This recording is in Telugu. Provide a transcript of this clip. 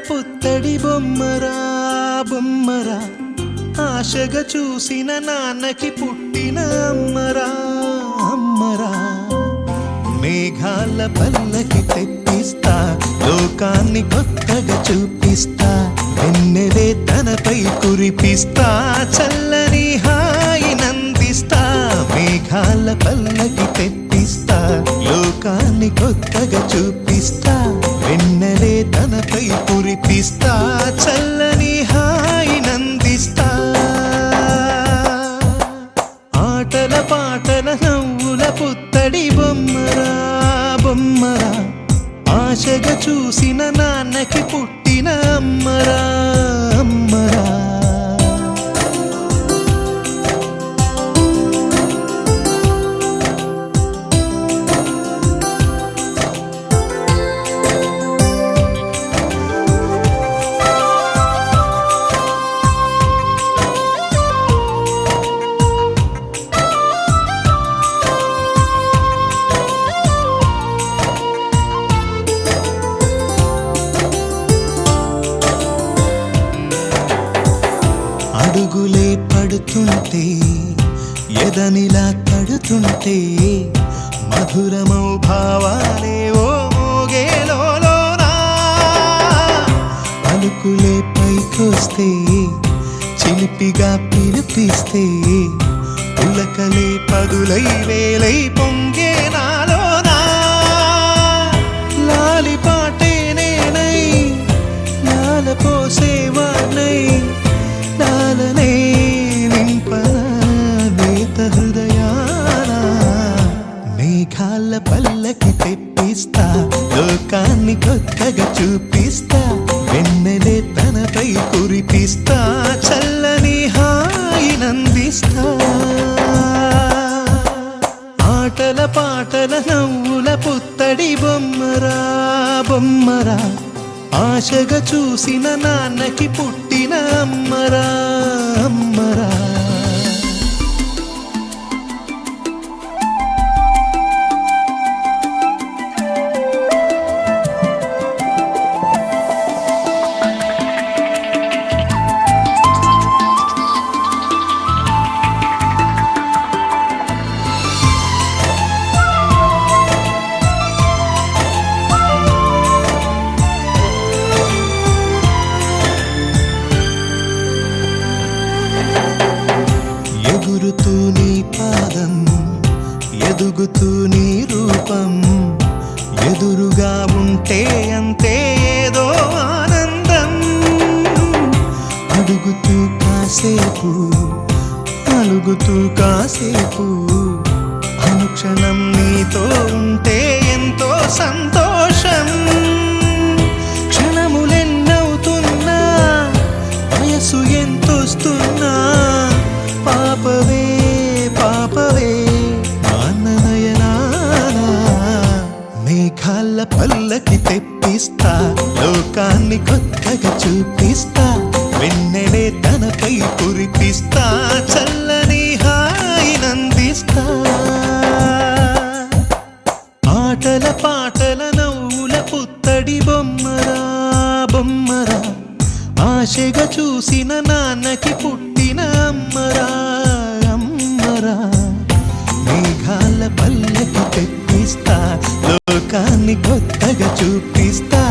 పుత్తడి బొమ్మరా బొమ్మరా, ఆశగా చూసిన నాన్నకి పుట్టిన అమ్మరా అమ్మరా. మేఘాల పల్లకి తెప్పిస్తా, లోకాన్ని కొత్తగా చూపిస్తా, వెన్నెలే తనపై కురిపిస్తా, చల్లని హాయి నందిస్తా. మేఘాల పల్లకి తెప్పిస్తా, లోకాన్ని కొత్తగా చూపిస్తా, వెన్నెలే తనపై కురిపిస్తా, చల్లని హాయి నందిస్తా. ఆటల పాటల నవ్వుల పుత్తడి బొమ్మరా బొమ్మరా, ఆశగా చూసిన నాన్నకి పుట్టిన అమ్మరా అమ్మరా. అడుగులే పడుతుంటే ఎదనిలా తడుతుంటే, మధురమౌ భావాలే ఓ మోగేలోనా. పలుకులే పైకొస్తే చిలిపిగా పిలిపిస్తే, పులకలే పదులై వేలై పొంగే నాలోనా. లాలి పాటే నేనై లాల పోసేవాణ్ణై, లాలనే నింపనా నేత హృదయాన. మేఘాల పల్లకి తెప్పిస్తా, లోకాన్ని కొత్తగా చూపిస్తా, వెన్నెలే తనపై కురిపిస్తా, చల్లని హాయి నందిస్తా. ఆటల పాటల నవ్వుల పుత్తడి బొమ్మరా బొమ్మరా, ఆశగా చూసిన నాన్నకి పుట్టిన అమ్మరా అమ్మరా. ఎగురుతూ నీ పాదం, ఎదుగుతూ నీ రూపం, ఎదురుగా ఉంటే అంతే ఏదో ఆనందం. అడుగుతూ కాసేపు, అలుగుతూ కాసేపు, అనుక్షణం నీతో ఉంటే ఎంతో సంతోషం. క్షణములెన్నవుతున్నా, వయసు ఎంతొస్తున్నా, పాపవే పాపవే నాన్ననయనానా. మేఘాల పల్లకి తెప్పిస్తా, లోకాన్ని కొత్తగా చూపిస్తా, వెన్నెలే తనపై కురిపిస్తా, చల్లని హాయి నందిస్తా. ఆటల పాటల నవ్వుల పుత్తడి బొమ్మరా బొమ్మరా, ఆశగా చూసిన నాన్నకి పుట్టిన అమ్మరా అమ్మరా. మేఘాల పల్లకి తెప్పిస్తా, లోకాన్ని కొత్తగా చూపిస్తా,